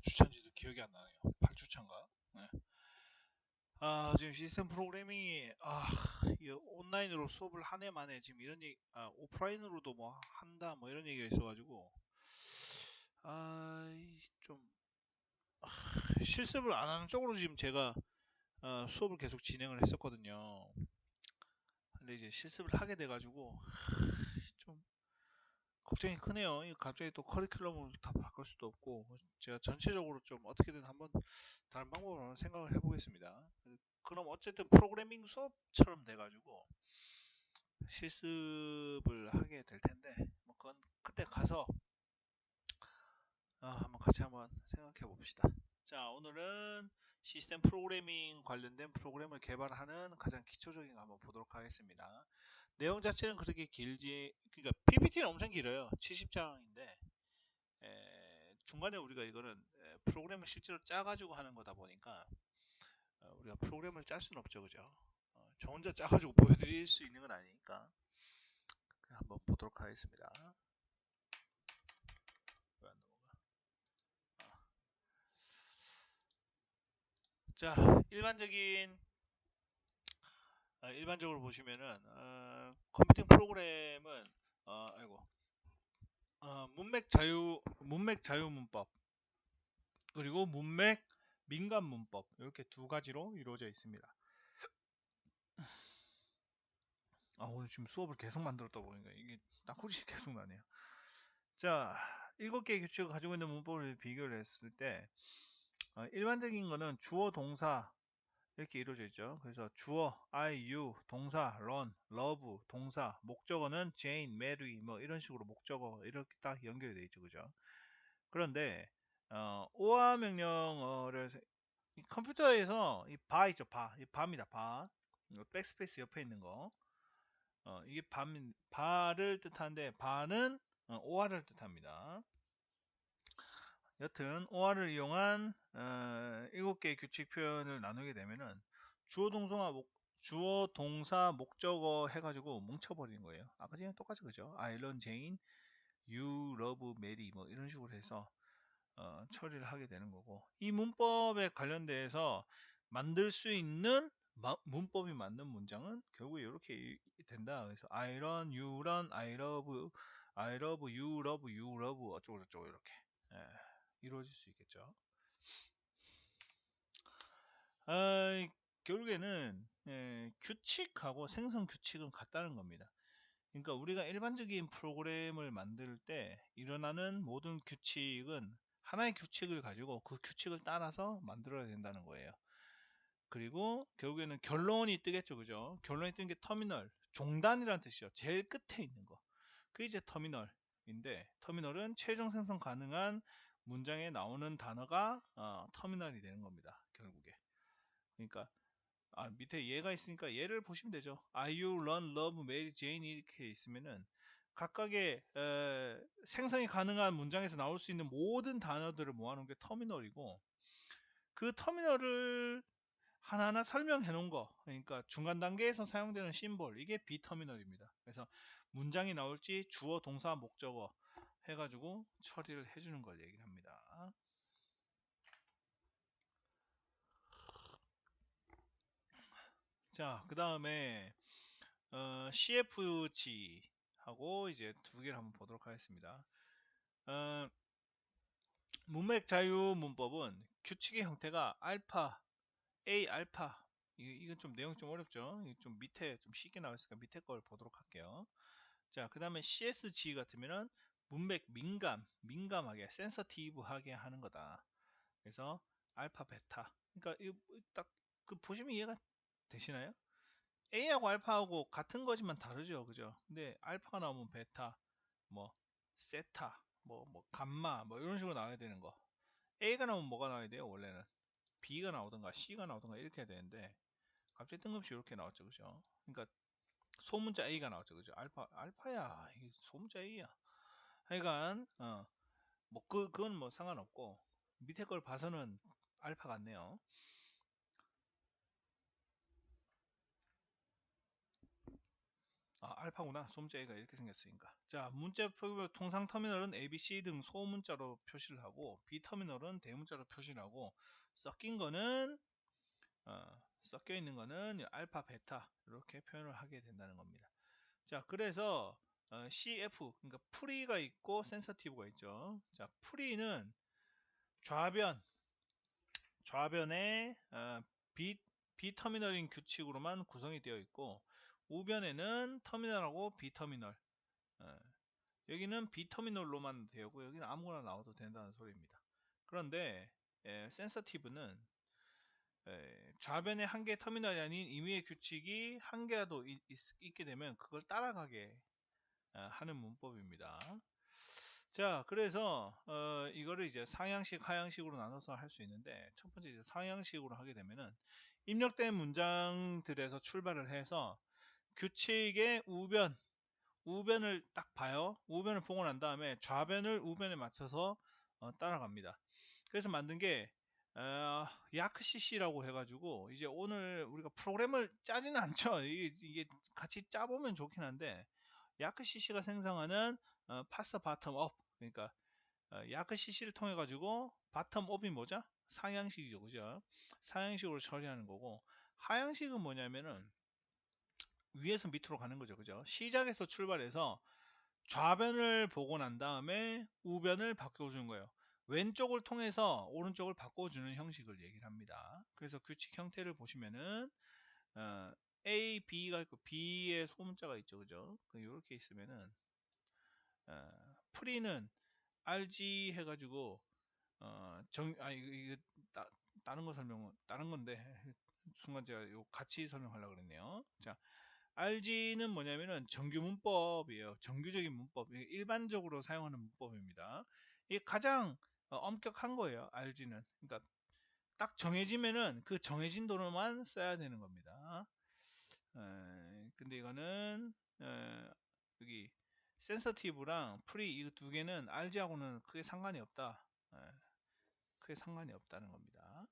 주차인지도 기억이 안 나네요. 8주차인가? 네. 지금 시스템 프로그래밍이 이 온라인으로 수업을 한 해 만에 지금 이런 얘기, 오프라인으로도 뭐 한다 뭐 이런 얘기가 있어가지고 좀 실습을 안 하는 쪽으로 지금 제가 수업을 계속 진행을 했었거든요. 근데 이제 실습을 하게 돼가지고 좀 걱정이 크네요. 갑자기 또 커리큘럼을 다 바꿀 수도 없고 제가 전체적으로 좀 어떻게든 한번 다른 방법으로 한번 생각을 해보겠습니다. 그럼 어쨌든 프로그래밍 수업처럼 돼가지고 실습을 하게 될 텐데 뭐 그건 그때 가서 한번 같이 한번 생각해 봅시다. 자, 오늘은 시스템 프로그래밍 관련된 프로그램을 개발하는 가장 기초적인 거 한번 보도록 하겠습니다. 내용 자체는 그렇게 길지, 그러니까 PPT는 엄청 길어요. 70장인데 중간에 우리가 이거는 프로그램을 실제로 짜가지고 하는 거다 보니까 우리가 프로그램을 짤 수는 없죠, 그죠? 저 혼자 짜가지고 보여드릴 수 있는 건 아니니까 한번 보도록 하겠습니다. 왜안 넘어가? 자, 일반적으로 보시면은 컴퓨팅 프로그램은 아이고 문맥 자유 문법 그리고 문맥 민감 문법 이렇게 두 가지로 이루어져 있습니다. 오늘 지금 수업을 계속 만들었다 보니까 이게 딱구리 계속 나네요. 자, 7개의 규칙을 가지고 있는 문법을 비교를 했을 때 일반적인 거는 주어 동사 이렇게 이루어져 있죠. 그래서 주어 I, you, 동사 run, love, 동사, 목적어는 Jane, Mary 뭐 이런 식으로 목적어 이렇게 딱 연결이 되어 있죠. 그죠? 그런데 오화 명령어를 이 컴퓨터에서 이 바 있죠. 이 바입니다. 바. 백스페이스 옆에 있는 거. 이게 바를 뜻하는데 바는 OR을 뜻합니다. 여튼 OR을 이용한 7개의 규칙 표현을 나누게 되면은 주어 동사 목적어 해가지고 뭉쳐버리는 거예요. 아까 전에 똑같이 그죠? I learn Jane, you love Mary 뭐 이런 식으로 해서 처리를 하게 되는 거고, 이 문법에 관련돼서 만들 수 있는 문법이 맞는 문장은 결국에 이렇게 된다. 그래서 I run, you run, I love, you love, you love 어쩌고 저쩌고 이렇게 이루어질 수 있겠죠. 결국에는 규칙하고 생성 규칙은 같다는 겁니다. 그러니까 우리가 일반적인 프로그램을 만들 때 일어나는 모든 규칙은 하나의 규칙을 가지고 그 규칙을 따라서 만들어야 된다는 거예요. 그리고 결국에는 결론이 뜨겠죠, 그죠? 결론이 뜨는 게 터미널, 종단이라는 뜻이죠. 제일 끝에 있는 거. 그게 이제 터미널인데, 터미널은 최종 생성 가능한 문장에 나오는 단어가 터미널이 되는 겁니다. 결국에. 그러니까 밑에 얘가 있으니까 얘를 보시면 되죠. Are you, run, love, Mary, Jane 이렇게 있으면은 각각의 생성이 가능한 문장에서 나올 수 있는 모든 단어들을 모아놓은 게 터미널이고, 그 터미널을 하나하나 설명해 놓은 거, 그러니까 중간 단계에서 사용되는 심볼, 이게 비터미널입니다. 그래서 문장이 나올지 주어, 동사, 목적어 해가지고 처리를 해주는 걸 얘기합니다. 자, 그 다음에 CFG 하고 이제 두 개를 한번 보도록 하겠습니다. 문맥 자유 문법은 규칙의 형태가 알파, A 알파, 이건 좀 내용이 좀 어렵죠. 좀 밑에 좀 쉽게 나왔으니까 밑에 걸 보도록 할게요. 자, 그 다음에 CSG 같으면은 문맥 민감하게, 센서티브하게 하는 거다. 그래서 알파, 베타. 그러니까 이거 딱그 보시면 이해가 되시나요? A하고 알파하고 같은 거지만 다르죠, 그죠? 근데 알파가 나오면 베타, 뭐 세타, 뭐 감마, 뭐 이런 식으로 나와야 되는 거. A가 나오면 뭐가 나와야 돼요? 원래는 B가 나오던가 C가 나오던가 이렇게 해야 되는데 갑자기 뜬금없이 이렇게 나왔죠, 그죠? 그러니까 소문자 A가 나왔죠, 그죠? 알파야, 이게 소문자 A야. 하여간 뭐 그건 뭐 상관없고 밑에 걸 봐서는 알파 같네요. 알파구나. 소문자 A가 이렇게 생겼으니까. 자, 문자 표기별 통상 터미널은 A, B, C 등 소문자로 표시를 하고, B 터미널은 대문자로 표시를 하고, 섞인 거는 섞여 있는 거는 알파, 베타 이렇게 표현을 하게 된다는 겁니다. 자, 그래서 CF, 그러니까 프리가 있고 센서티브가 있죠. 자, 프리는 좌변에 B 터미널인 규칙으로만 구성이 되어 있고, 우변에는 터미널하고 B 터미널, 어, 여기는 B 터미널로만 되고 여기는 아무거나 나와도 된다는 소리입니다. 그런데 센서티브는 좌변에 한 개 터미널이 아닌 임의의 규칙이 한 개라도 있게 되면 그걸 따라가게 하는 문법입니다. 자, 그래서 이거를 이제 상향식, 하향식으로 나눠서 할 수 있는데, 첫 번째 이제 상향식으로 하게 되면은 입력된 문장들에서 출발을 해서 규칙의 우변을 딱 봐요. 우변을 보고 난 다음에 좌변을 우변에 맞춰서 따라갑니다. 그래서 만든 게 야크CC라고 해가지고, 이제 오늘 우리가 프로그램을 짜지는 않죠. 이게 같이 짜보면 좋긴 한데, 야크CC가 생성하는 파스 바텀 업, 그러니까 야크CC를 통해 가지고 바텀 업이 뭐죠? 상향식이죠, 그죠? 상향식으로 처리하는 거고, 하향식은 뭐냐면은 위에서 밑으로 가는 거죠, 그죠? 시작에서 출발해서 좌변을 보고 난 다음에 우변을 바꿔주는 거예요. 왼쪽을 통해서 오른쪽을 바꿔주는 형식을 얘기를 합니다. 그래서 규칙 형태를 보시면은 A, B가 있고 B의 소문자가 있죠, 그죠? 이렇게 있으면은 프리는 RG 해가지고 이거 다른 거 다른 건데 순간 제가 요 같이 설명하려고 그랬네요. 자, RG는 뭐냐면은 정규 문법이에요. 정규적인 문법, 일반적으로 사용하는 문법입니다. 이게 가장 엄격한 거예요. RG는. 그러니까 딱 정해지면은 그 정해진 도로만 써야 되는 겁니다. 근데 이거는 여기 센서티브랑 프리 이 두 개는 RG하고는 크게 상관이 없다. 크게 상관이 없다는 겁니다.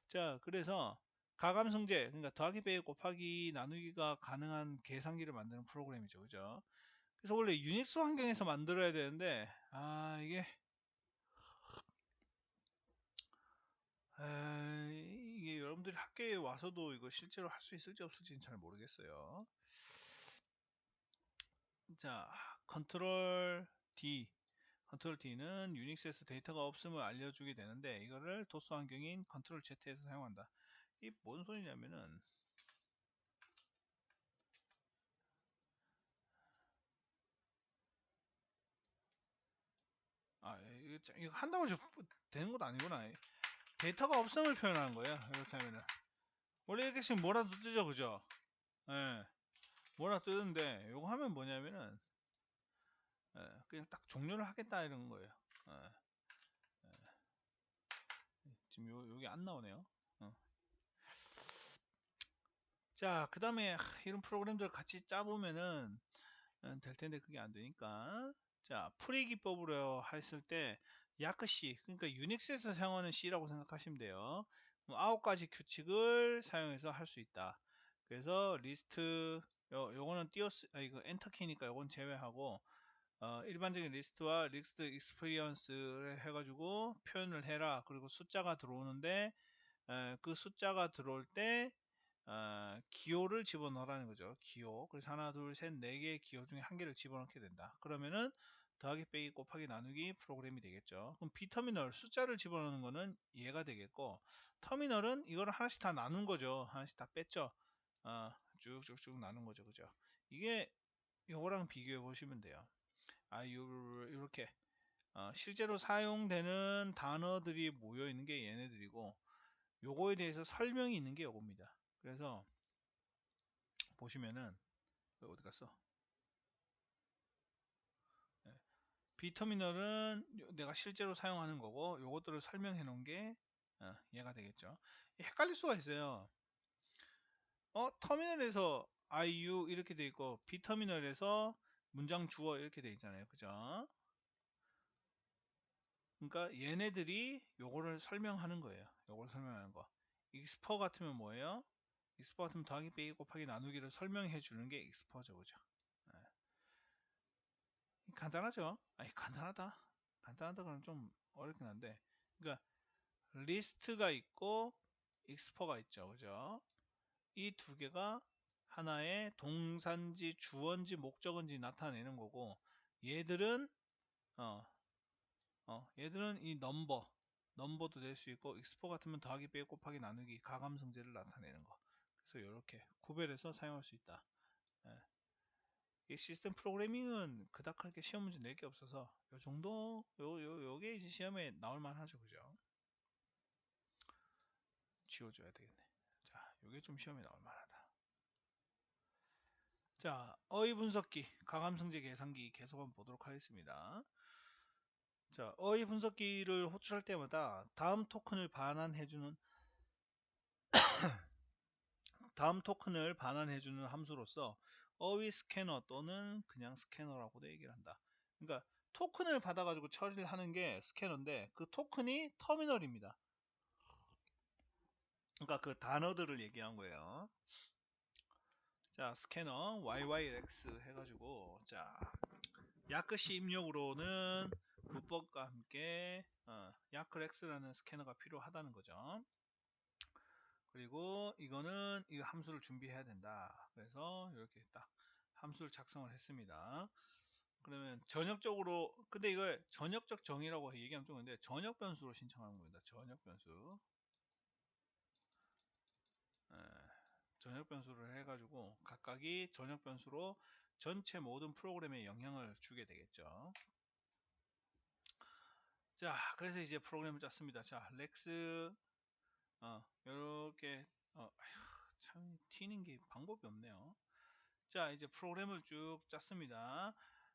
자, 그래서 가감승제, 그러니까 더하기, 빼기, 곱하기, 나누기가 가능한 계산기를 만드는 프로그램이죠, 그죠? 그래서 원래 유닉스 환경에서 만들어야 되는데, 이게 여러분들이 학교에 와서도 이거 실제로 할 수 있을지 없을지는 잘 모르겠어요. 자, 컨트롤 D. 컨트롤 D는 유닉스에서 데이터가 없음을 알려주게 되는데, 이거를 도스 환경인 컨트롤 Z에서 사용한다. 이 뭔 소리냐면은, 이거 한다고 되는 것도 아니구나. 데이터가 없음을 표현하는 거예요. 이렇게 하면은. 원래 이렇게 지금 뭐라도 뜨죠, 그죠? 예. 뭐라 뜨는데, 요거 하면 뭐냐면은, 그냥 딱 종료를 하겠다 이런 거예요. 예. 지금 여기 안 나오네요. 자, 그 다음에 이런 프로그램들 같이 짜보면은 될 텐데 그게 안 되니까. 자, 프리 기법으로 했을 때 야크 C, 그러니까 유닉스에서 사용하는 C라고 생각하시면 돼요. 9가지 규칙을 사용해서 할 수 있다. 그래서 리스트, 요거는 이거 엔터 키니까 요건 제외하고, 일반적인 리스트와 리스트 익스피리언스를 해가지고 표현을 해라. 그리고 숫자가 들어오는데 그 숫자가 들어올 때 기호를 집어넣으라는 거죠. 기호. 그래서 하나, 둘, 셋, 네 개의 기호 중에 한 개를 집어넣게 된다. 그러면은 더하기, 빼기, 곱하기, 나누기 프로그램이 되겠죠. 그럼 B터미널 숫자를 집어넣는 거는 얘가 되겠고, 터미널은 이거를 하나씩 다 나눈 거죠. 하나씩 다 뺐죠. 쭉쭉쭉 나눈 거죠. 그죠? 이게 요거랑 비교해 보시면 돼요. 요렇게 실제로 사용되는 단어들이 모여 있는 게 얘네들이고, 요거에 대해서 설명이 있는 게 요겁니다. 그래서 보시면은 어디 갔어? 네. B터미널은 내가 실제로 사용하는 거고, 요것들을 설명해 놓은 게 얘가 되겠죠. 헷갈릴 수가 있어요. 터미널에서 IU 이렇게 돼 있고 B터미널에서 문장 주어 이렇게 돼 있잖아요. 그죠? 그러니까 얘네들이 요거를 설명하는 거예요. 요걸 설명하는 거. 익스퍼 같으면 뭐예요? 익스퍼 같으면 더하기, 빼기, 곱하기, 나누기를 설명해 주는 게 익스퍼죠. 그죠? 간단하죠? 아니, 간단하다 그러면 좀 어렵긴 한데, 그러니까 리스트가 있고 익스퍼가 있죠, 그죠? 이 두 개가 하나의 동사인지 주어인지 목적인지 나타내는 거고, 얘들은 어, 얘들은 이 넘버도 될 수 있고, 익스포 같으면 더하기 빼기 곱하기 나누기 가감성질을 나타내는 거. 그래서 이렇게 구별해서 사용할 수 있다. 예. 이 시스템 프로그래밍은 그닥 그렇게 시험 문제 낼 게 없어서 요 정도 요게 이제 시험에 나올 만하죠, 그죠? 지워줘야 되겠네. 자, 요게 좀 시험에 나올 만하다. 자, 어휘 분석기, 가감성질 계산기 계속 한번 보도록 하겠습니다. 자, 어휘 분석기를 호출할 때마다 다음 토큰을 반환해주는 함수로서 어휘 스캐너 또는 그냥 스캐너라고도 얘기를 한다. 그러니까 토큰을 받아가지고 처리를 하는 게 스캐너인데, 그 토큰이 터미널입니다. 그러니까 그 단어들을 얘기한 거예요. 자, 스캐너 YYX 해가지고, 자, 야크시 입력으로는 문법과 함께 야크X라는 스캐너가 필요하다는 거죠. 그리고 이거는 이 함수를 준비해야 된다. 그래서 이렇게 딱 함수를 작성을 했습니다. 그러면 전역적으로, 근데 이걸 전역적 정의라고 얘기하면 좀 근데 전역 변수로 신청하는 겁니다. 전역 변수. 예, 전역 변수를 해가지고 각각이 전역 변수로 전체 모든 프로그램에 영향을 주게 되겠죠. 자, 그래서 이제 프로그램을 짰습니다. 자, 렉스 이렇게 참 튀는 게 방법이 없네요. 자, 이제 프로그램을 쭉 짰습니다.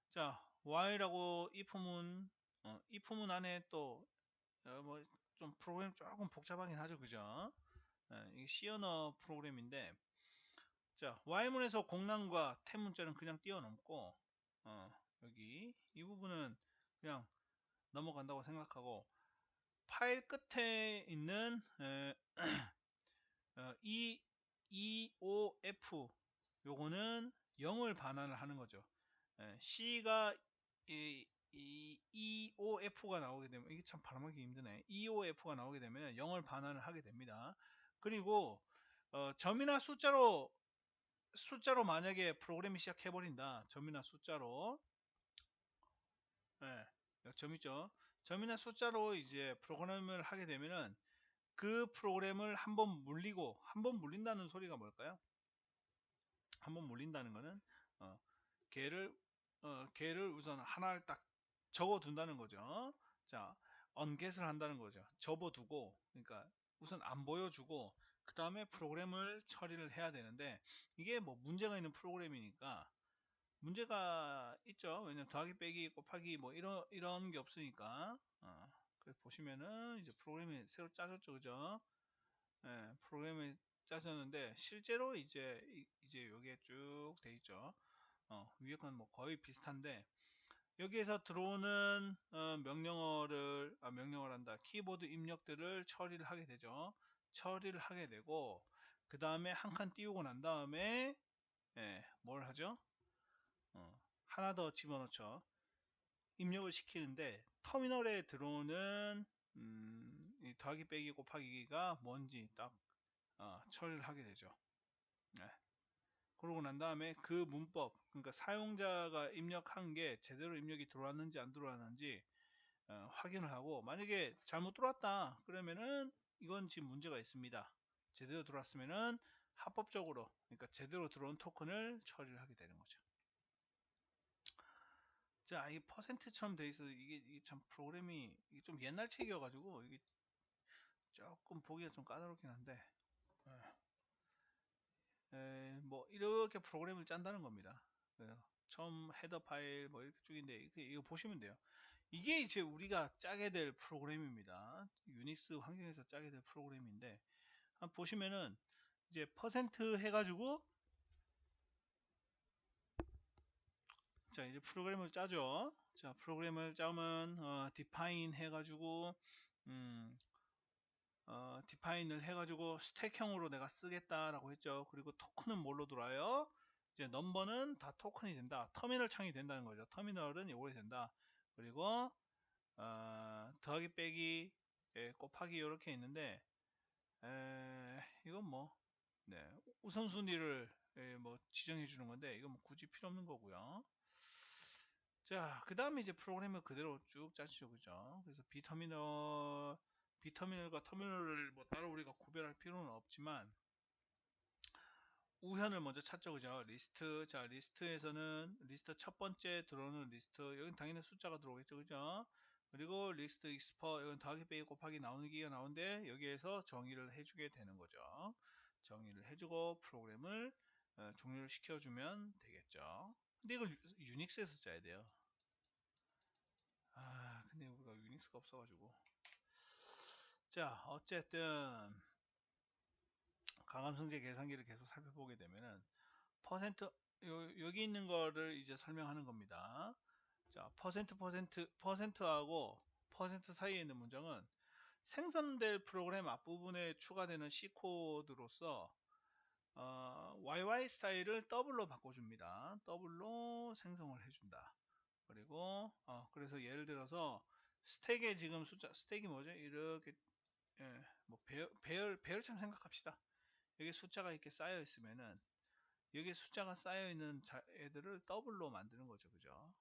자, while하고 if문 안에 또 뭐 좀 프로그램 조금 복잡하긴 하죠, 그죠? 이게 C 언어 프로그램인데, 자, while문에서 공란과 탭문자는 그냥 뛰어넘고, 여기 이 부분은 그냥 넘어간다고 생각하고, 파일 끝에 있는 EOF 요거는 0을 반환을 하는 거죠. C가 이 EOF가 나오게 되면, 이게 참 발음하기 힘드네. EOF가 나오게 되면 0을 반환을 하게 됩니다. 그리고 점이나 숫자로 만약에 프로그램이 시작해 버린다. 점이나 숫자로, 점 있죠. 점이나 숫자로 이제 프로그램을 하게 되면은 그 프로그램을 한번 물린다는 소리가 뭘까요? 한번 물린다는 거는 어, 걔를 우선 하나를 딱 접어 둔다는 거죠. 자, 언겟을 한다는 거죠. 접어두고, 그러니까 우선 안 보여주고 그 다음에 프로그램을 처리를 해야 되는데, 이게 뭐 문제가 있는 프로그램이니까 문제가 있죠. 왜냐면 더하기 빼기 곱하기 뭐 이런 게 없으니까. 그래서 보시면은 이제 프로그램이 새로 짜졌죠, 그죠? 프로그램이 짜졌는데 실제로 이제 요게 쭉 돼 있죠. 위에 건 뭐 거의 비슷한데, 여기에서 들어오는 명령어란다. 키보드 입력들을 처리를 하게 되죠. 처리를 하게 되고, 그 다음에 한 칸 띄우고 난 다음에 뭘 하죠? 하나 더 집어넣죠. 입력을 시키는데, 터미널에 들어오는 이 더하기 빼기 곱하기가 뭔지 딱 처리를 하게 되죠. 네. 그러고 난 다음에 그 문법, 그러니까 사용자가 입력한 게 제대로 입력이 들어왔는지 안 들어왔는지 확인을 하고, 만약에 잘못 들어왔다 그러면은 이건 지금 문제가 있습니다. 제대로 들어왔으면은 합법적으로, 그러니까 제대로 들어온 토큰을 처리를 하게 되는 거죠. 자, 이 퍼센트처럼 돼 있어. 이게 참 프로그램이 이게 좀 옛날 책이어가지고 이게 조금 보기가 좀 까다롭긴 한데, 뭐 이렇게 프로그램을 짠다는 겁니다. 처음 헤더 파일 뭐 이렇게 쭉인데 이거 보시면 돼요. 이게 이제 우리가 짜게 될 프로그램입니다. 유닉스 환경에서 짜게 될 프로그램인데, 한번 보시면은 이제 퍼센트 해가지고, 자, 이제 프로그램을 짜죠. 자, 프로그램을 짜면 define 해가지고 디파인을 해가지고 스택형으로 내가 쓰겠다라고 했죠. 그리고 토큰은 뭘로 들어와요? 이제 넘버는 다 토큰이 된다. 터미널 창이 된다는 거죠. 터미널은 요걸 된다. 그리고 더하기 빼기 곱하기 이렇게 있는데 이건 뭐 네, 우선순위를 뭐 지정해 주는 건데 이건 뭐 굳이 필요 없는 거고요. 자, 그 다음에 이제 프로그램을 그대로 쭉 짜시죠, 그죠? 그래서 비터미널과 터미널을 뭐 따로 우리가 구별할 필요는 없지만 우현을 먼저 찾죠, 그죠? 리스트. 자, 리스트에서는 리스트 첫 번째 들어오는 리스트, 여기 당연히 숫자가 들어오겠죠, 그죠? 그리고 리스트 익스퍼, 이건 더하기 빼기 곱하기 나누기가 나오는데 여기에서 정의를 해주게 되는 거죠. 정의를 해주고 프로그램을 종료를 시켜주면 되겠죠. 근데 이걸 유닉스에서 짜야 돼요. 근데 우리가 유닉스가 없어가지고. 자, 어쨌든 가감성제 계산기를 계속 살펴보게 되면은 퍼센트 여기 있는 거를 이제 설명하는 겁니다. 자, 퍼센트하고 퍼센트 사이에 있는 문장은 생성될 프로그램 앞부분에 추가되는 C 코드로서 YY 스타일을 더블로 바꿔줍니다. 더블로 생성을 해준다. 그리고 그래서 예를 들어서 스택에 지금 숫자 스택이 뭐죠? 이렇게 뭐 배열처럼 생각합시다. 여기 숫자가 이렇게 쌓여 있으면은 여기 숫자가 쌓여 있는 애들을 더블로 만드는 거죠, 그죠?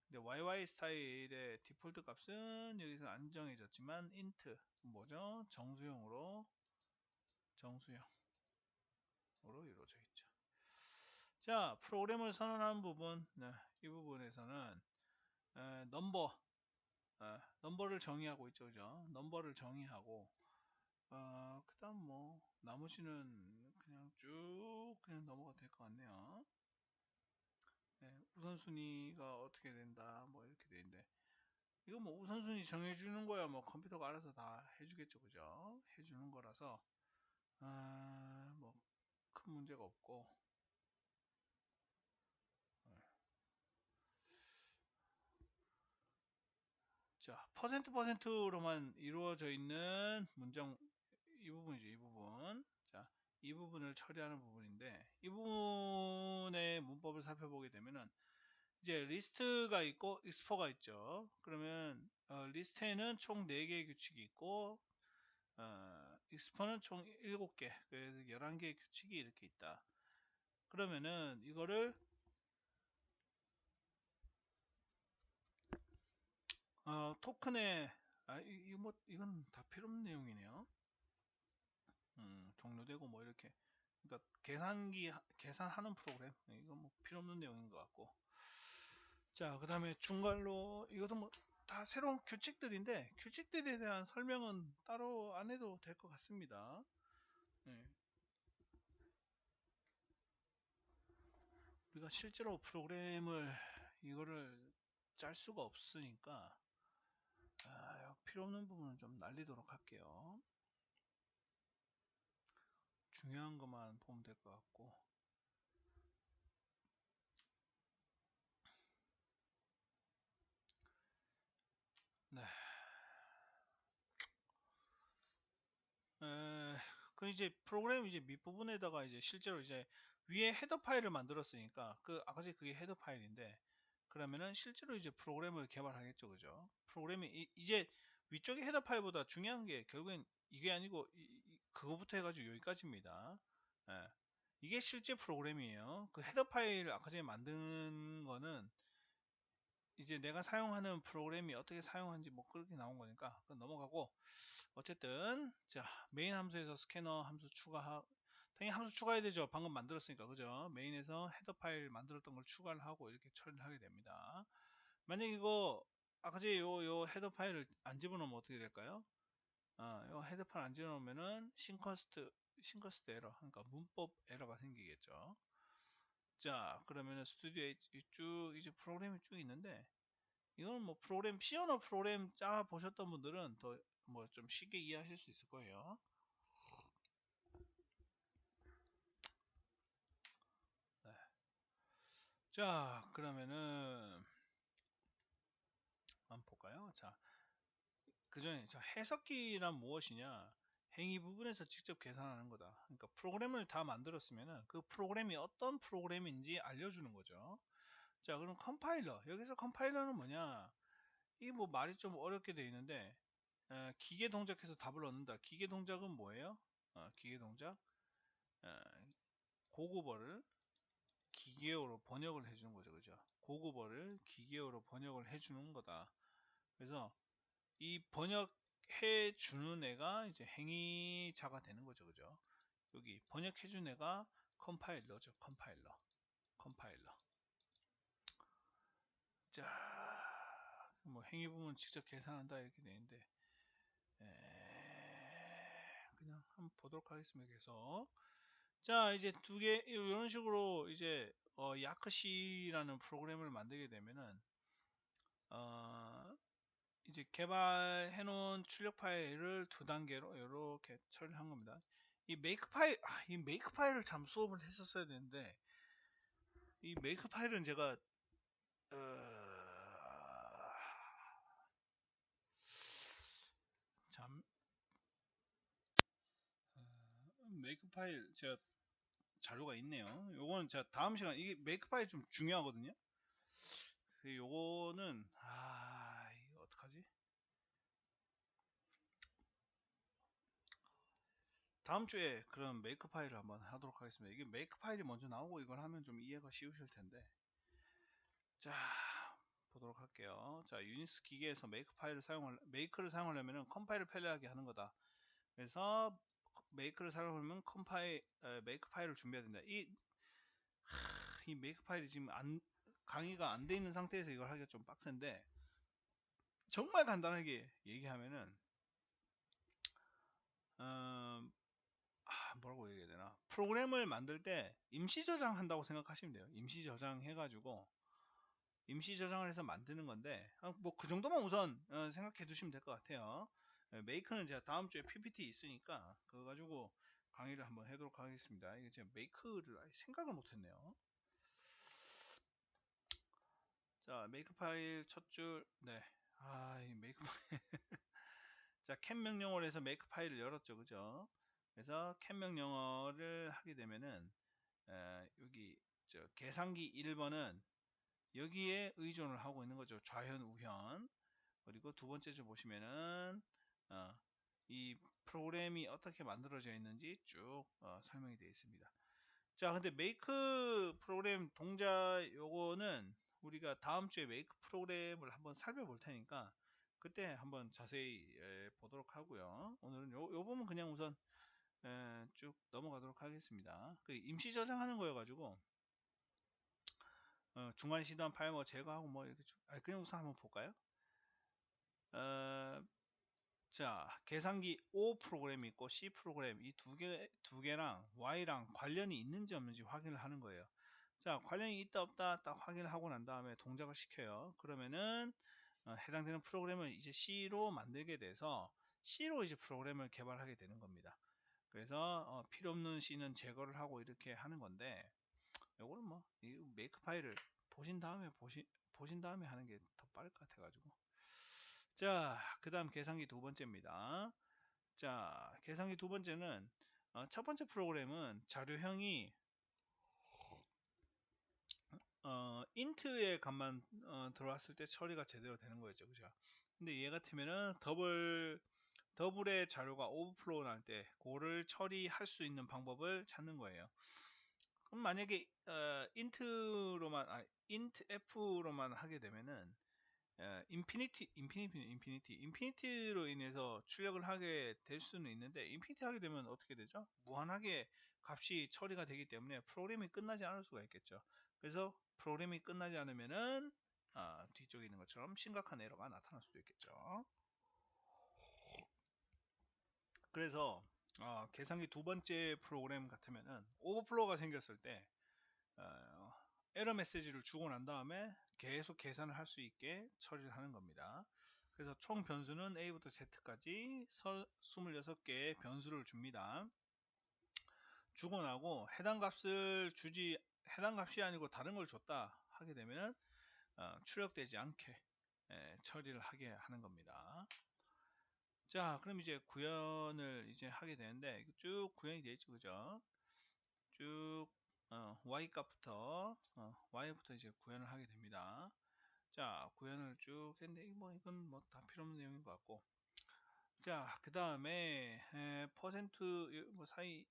근데 YY 스타일의 디폴트 값은 여기서 안 정해졌지만 int 뭐죠? 정수형으로 이루어져 있죠. 자, 프로그램을 선언하는 부분, 네, 이 부분에서는 넘버를 정의하고 있죠, 그죠? 넘버를 정의하고 그 다음 뭐 나머지는 그냥 쭉 그냥 넘어가도 될 것 같네요. 네, 우선순위가 어떻게 된다 뭐 이렇게 돼 있는데 이거 뭐 우선순위 정해주는 거야 뭐 컴퓨터가 알아서 다 해주겠죠, 그죠? 해주는 거라서 뭐 큰 문제가 없고 자, 퍼센트로만 이루어져 있는 문장 이 부분이죠, 이 부분. 자, 이 부분을 처리하는 부분인데 이 부분의 문법을 살펴보게 되면은 이제 리스트가 있고 익스포가 있죠. 그러면 리스트에는 총 4개의 규칙이 있고 익스포는 총 7개, 그래서 11개의 규칙이 이렇게 있다. 그러면은 이거를 토큰에 이건 다 필요 없는 내용이네요. 종료되고 뭐 이렇게 그러니까 계산하는 프로그램 이건 뭐 필요 없는 내용인 것 같고 자 그 다음에 중괄로 이것도 뭐 다 새로운 규칙들인데 규칙들에 대한 설명은 따로 안 해도 될 것 같습니다. 네. 우리가 실제로 프로그램을 이거를 짤 수가 없으니까 필요 없는 부분은 좀 날리도록 할게요. 중요한 것만 보면 될 것 같고 네. 그 이제 프로그램 이제 밑부분에다가 이제 실제로 이제 위에 헤더 파일을 만들었으니까 그 아까 전에 그게 헤더 파일인데 그러면은 실제로 이제 프로그램을 개발하겠죠, 그죠? 프로그램이 이제 위쪽의 헤더 파일보다 중요한 게 결국엔 이게 아니고 그거부터 해가지고 여기까지입니다. 예. 이게 실제 프로그램이에요. 그 헤더 파일 아까 전에 만든 거는 이제 내가 사용하는 프로그램이 어떻게 사용하는지 뭐 그렇게 나온 거니까 그건 넘어가고 어쨌든 자 메인 함수에서 스캐너 함수 당연히 함수 추가해야 되죠. 방금 만들었으니까 그죠? 메인에서 헤더 파일 만들었던 걸 추가를 하고 이렇게 처리를 하게 됩니다. 만약 이거 아까 전에 요 헤더 파일을 안 집어넣으면 어떻게 될까요? 요 헤더 파일 안 집어넣으면은 싱커스트 에러 그러니까 문법 에러가 생기겠죠. 자 그러면은 스튜디오에 쭉 이제 프로그램이 쭉 있는데 이건 뭐 프로그램 피아노 프로그램 짜 보셨던 분들은 더 뭐 좀 쉽게 이해하실 수 있을 거예요. 네. 자 그러면은 한번 볼까요? 자 그전에 해석기란 무엇이냐? 행위 부분에서 직접 계산하는 거다. 그러니까 프로그램을 다 만들었으면은 그 프로그램이 어떤 프로그램인지 알려주는 거죠. 자, 그럼 컴파일러. 여기서 컴파일러는 뭐냐? 이 뭐 말이 좀 어렵게 되어 있는데 기계 동작해서 답을 얻는다. 기계 동작은 뭐예요? 기계 동작 고급어를 기계어로 번역을 해주는 거죠. 그죠? 고급어를 기계어로 번역을 해주는 거다. 그래서 이 번역해 주는 애가 이제 행위자가 되는 거죠. 그죠? 여기 번역해 준 애가 컴파일러죠. 컴파일러. 자, 뭐 행위 부분 직접 계산한다 이렇게 되는데 그냥 한번 보도록 하겠습니다. 계속. 자, 이제 두 개 이런 식으로 이제 야크시라는 프로그램을 만들게 되면은 이제 개발해 놓은 출력 파일을 두 단계로 이렇게 처리한 겁니다. 이 메이크 파일, 이 메이크 파일을 참 수업을 했었어야 되는데 이 메이크 파일은 제가 참 메이크 파일 제가 자료가 있네요. 요거는 제가 다음 시간 이게 메이크 파일 좀 중요하거든요. 요거는 이거 어떡하지? 다음 주에 그런 메이크 파일을 한번 하도록 하겠습니다. 이게 메이크 파일이 먼저 나오고 이걸 하면 좀 이해가 쉬우실 텐데. 자, 보도록 할게요. 자, 유닉스 기계에서 메이크를 사용하려면 컴파일을 편리하게 하는 거다. 그래서 메이크를 사용하려면 메이크 파일을 준비해야 된다. 이 메이크 파일이 지금 강의가 안 돼 있는 상태에서 이걸 하기가 좀 빡센데 정말 간단하게 얘기하면은 뭐라고 얘기해야 되나? 프로그램을 만들 때 임시 저장한다고 생각하시면 돼요. 임시 저장해가지고 임시 저장을 해서 만드는 건데 뭐 그 정도만 우선 생각해 두시면 될 것 같아요. 메이크는 제가 다음 주에 PPT 있으니까 그거 가지고 강의를 한번 해도록 하겠습니다. 이게 제가 메이크를 아예 생각을 못 했네요. 자, 메이크 파일 첫 줄, 네. 이 메이크 파일. 자, 캔 명령어를 해서 메이크 파일을 열었죠. 그죠? 그래서 캔 명령어를 하게 되면은, 여기, 계산기 1번은 여기에 의존을 하고 있는 거죠. 좌현, 우현. 그리고 두 번째 줄 보시면은, 이 프로그램이 어떻게 만들어져 있는지 쭉 설명이 되어 있습니다. 자, 근데 메이크 프로그램 동작 요거는 우리가 다음 주에 메이크 프로그램을 한번 살펴볼 테니까 그때 한번 자세히 보도록 하고요. 오늘은 요 부분 그냥 우선 쭉 넘어가도록 하겠습니다. 그 임시 저장하는 거여가지고 중간에 시도한 파일 뭐 제거하고 뭐 이렇게 그냥 우선 한번 볼까요? 자, 계산기 O 프로그램이 있고 C 프로그램 이 두 개랑 Y랑 관련이 있는지 없는지 확인을 하는 거예요. 자, 관련이 있다 없다 딱 확인을 하고 난 다음에 동작을 시켜요. 그러면은 해당되는 프로그램을 이제 C로 만들게 돼서 C로 이제 프로그램을 개발하게 되는 겁니다. 그래서 필요 없는 C는 제거를 하고 이렇게 하는 건데 요거는 뭐 이 메이크 파일을 보신 다음에 하는 게 더 빠를 것 같아 가지고. 자, 그 다음 계산기 두 번째입니다. 자, 계산기 두 번째는 첫 번째 프로그램은 자료형이 인트의 값만 들어왔을 때 처리가 제대로 되는 거였죠. 그죠? 근데 얘 같으면은 더블의 자료가 오버플로우 날 때 그거를 처리할 수 있는 방법을 찾는 거예요. 그럼 만약에 int f로만 하게 되면은 인피니티로 인해서 출력을 하게 될 수는 있는데 인피니티 하게 되면 어떻게 되죠? 무한하게 값이 처리가 되기 때문에 프로그램이 끝나지 않을 수가 있겠죠. 그래서 프로그램이 끝나지 않으면은 뒤쪽에 있는 것처럼 심각한 에러가 나타날 수도 있겠죠. 그래서 계산기 두 번째 프로그램 같으면은 오버플로우가 생겼을 때 에러 메시지를 주고 난 다음에 계속 계산을 할 수 있게 처리를 하는 겁니다. 그래서 총 변수는 A부터 Z까지 26개의 변수를 줍니다. 주고 나고 해당 값이 아니고 다른 걸 줬다 하게 되면 출력되지 않게 처리를 하게 하는 겁니다. 자, 그럼 이제 구현을 이제 하게 되는데 쭉 구현이 되어 있죠, 그죠? 쭉 y 값부터 y부터 이제 구현을 하게 됩니다. 자, 구현을 쭉 했는데 뭐 이건 뭐 다 필요 없는 내용인 것 같고, 자, 그 다음에 퍼센트 뭐 사이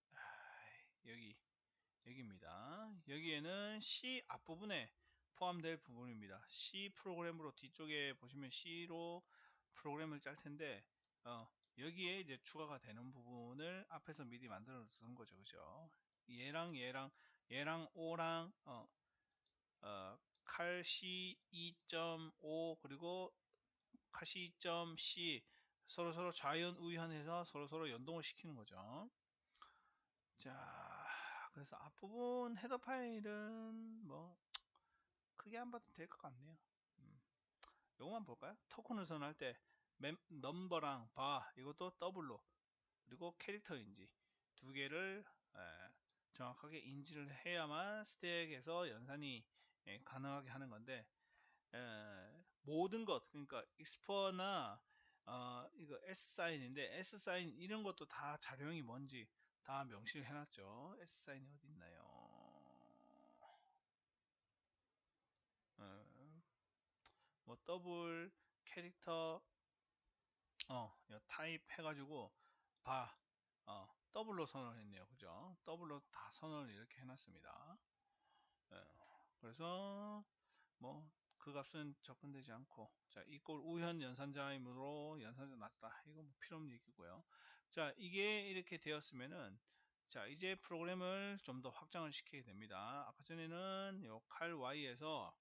여기입니다. 여기에는 C 앞부분에 포함될 부분입니다. C 프로그램으로 뒤쪽에 보시면 C로 프로그램을 짤 텐데 여기에 이제 추가가 되는 부분을 앞에서 미리 만들어 두는 거죠, 그죠? 얘랑 O랑 칼C 2.5 그리고 칼C 2.C 서로 좌연 우연해서 서로 연동을 시키는 거죠. 자, 그래서 앞부분 헤더 파일은 뭐 크게 안 봐도 될 것 같네요. 요거만 볼까요? 토큰을 선할 때 넘버랑 바 이것도 더블로, 그리고 캐릭터 인지 두 개를 정확하게 인지를 해야만 스택에서 연산이 가능하게 하는 건데, 모든 것, 그러니까 익스퍼나 이거 S 사인인데 S 사인 이런 것도 다 자료형이 뭔지 다 명시를 해놨죠. S 사인이 어디 있나요? 뭐 더블 캐릭터 타입 해가지고 바 더블로 선언을 했네요, 그죠? 더블로 다 선언을 이렇게 해놨습니다. 그래서 뭐 그 값은 접근되지 않고, 자, 이꼴 우현 연산자이므로 연산자 낮다, 이거 뭐 필요 없는 얘기고요. 자, 이게 이렇게 되었으면은, 자, 이제 프로그램을 좀 더 확장을 시키게 됩니다. 아까 전에는 요 칼 Y에서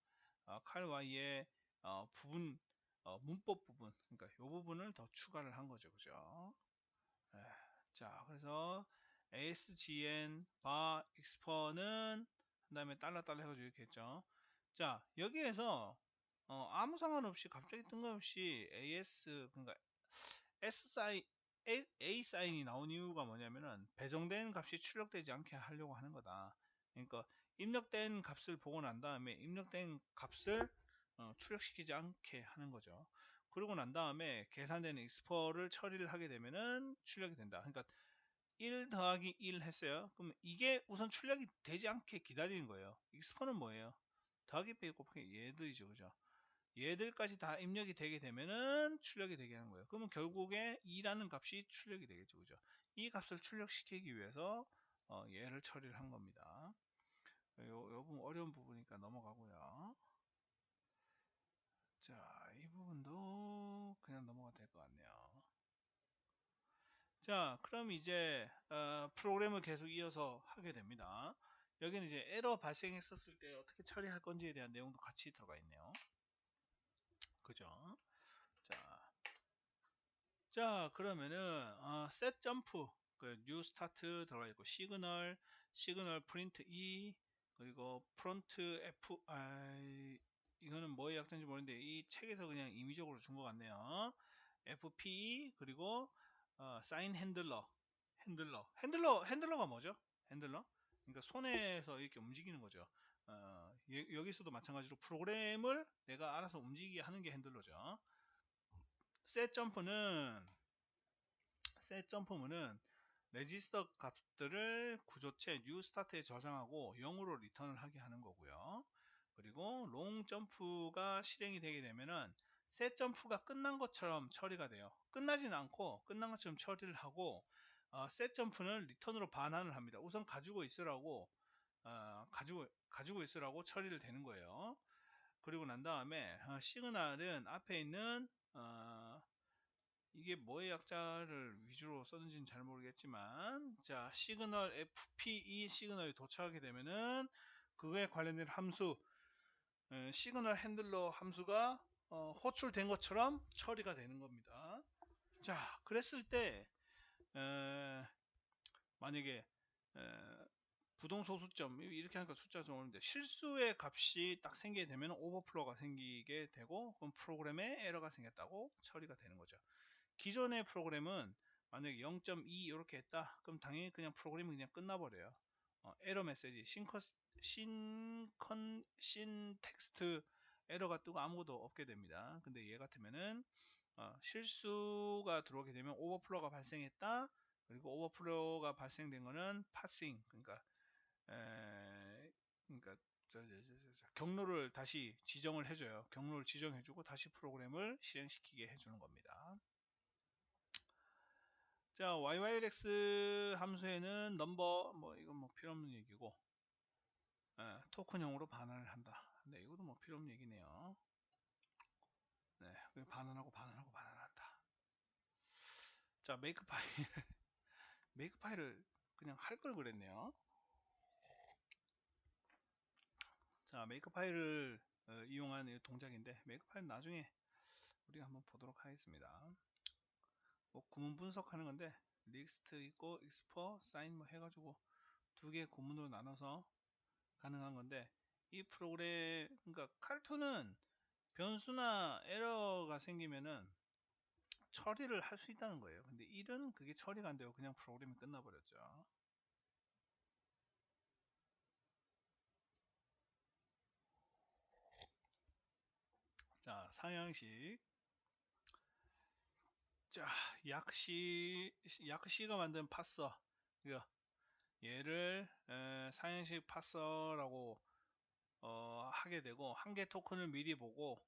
칼 Y의 부분 문법 부분, 그러니까 요 부분을 더 추가를 한 거죠, 그죠? 에, 자, 그래서 ASGN 바 익스퍼는 그 다음에 달러 해가지고 이렇게 했죠. 자, 여기에서 아무 상관없이 갑자기 뜬금없이 AS, 그러니까 S 사인 A 사인이 나온 이유가 뭐냐면은 배정된 값이 출력되지 않게 하려고 하는 거다. 그러니까 입력된 값을 보고 난 다음에 입력된 값을 출력시키지 않게 하는 거죠. 그러고 난 다음에 계산되는 익스퍼를 처리를 하게 되면은 출력이 된다. 그러니까 1 더하기 1 했어요. 그럼 이게 우선 출력이 되지 않게 기다리는 거예요. 익스퍼는 뭐예요? 더하기 빼기 곱하기 얘들이죠, 그죠? 얘들까지 다 입력이 되게 되면은 출력이 되게 하는 거예요. 그러면 결국에 2라는 값이 출력이 되겠죠, 그죠? 이 값을 출력시키기 위해서 얘를 처리를 한 겁니다. 요 부분 어려운 부분이니까 넘어가고요. 자, 이 부분도 그냥 넘어가도 될 것 같네요. 자, 그럼 이제 프로그램을 계속 이어서 하게 됩니다. 여기는 이제 에러 발생했었을 때 어떻게 처리할 건지에 대한 내용도 같이 들어가 있네요. 그죠? 자, 그러면은 set 점프, 그 new start 들어가 있고, 시그널 프린트 E, 그리고 프론트 F, 이거는 뭐의 약자인지 모르는데 이 책에서 그냥 임의적으로 준 것 같네요. FP, 그리고 사인 핸들러가 뭐죠? 핸들러? 그러니까 손에서 이렇게 움직이는 거죠. 여기서도 마찬가지로 프로그램을 내가 알아서 움직이게 하는 게 핸들러죠. set 점프문은 레지스터 값들을 구조체 new start에 저장하고 0으로 리턴을 하게 하는 거고요. 그리고 롱 점프가 실행이 되게 되면은 셋 점프가 끝난 것처럼 처리가 돼요. 끝나진 않고 끝난 것처럼 처리를 하고, 셋 점프는 리턴으로 반환을 합니다. 우선 가지고 있으라고 처리를 되는 거예요. 그리고 난 다음에 시그널은 앞에 있는 이게 뭐의 약자를 위주로 썼는지는 잘 모르겠지만, 자, 시그널 FPE 시그널이 도착하게 되면은 그거에 관련된 함수, 시그널 핸들러 함수가 호출된 것처럼 처리가 되는 겁니다. 자, 그랬을 때 만약에 부동소수점 이렇게 하니까 숫자가 좀 오는데 실수의 값이 딱 생기게 되면 오버플로가 생기게 되고, 그럼 프로그램에 에러가 생겼다고 처리가 되는 거죠. 기존의 프로그램은 만약에 0.2 이렇게 했다, 그럼 당연히 그냥 프로그램이 그냥 끝나버려요. 에러 메시지 신텍스트 에러가 뜨고 아무것도 없게 됩니다. 근데 얘 같으면은 실수가 들어오게 되면 오버플로가 발생했다. 그리고 오버플로가 발생된 거는 파싱, 그러니까 그러니까 경로를 다시 지정을 해줘요. 경로를 지정해주고 다시 프로그램을 실행시키게 해주는 겁니다. 자, yyrex 함수에는 넘버 뭐 이건 뭐 필요 없는 얘기고, 토큰형으로 반환을 한다. 네, 이것도 뭐 필요 없는 얘기네요. 네, 반환하고 반환하고 반환한다. 자, 메이크 파일 메이크 파일을 그냥 할 걸 그랬네요. 자, 메이크 파일을 이용한 동작인데, 메이크 파일 나중에 우리가 한번 보도록 하겠습니다. 뭐 구문 분석하는 건데, 리스트 있고 익스퍼 사인 뭐 해가지고 두 개 구문으로 나눠서 가능한 건데, 이 프로그램, 그러니까 칼툰은 변수나 에러가 생기면은 처리를 할 수 있다는 거예요. 근데 일은 그게 처리가 안 되고 그냥 프로그램이 끝나버렸죠. 자, 상향식. 자, 약시가 만든 파서. 이거 얘를 상향식 파서라고 하게 되고, 한 개 토큰을 미리 보고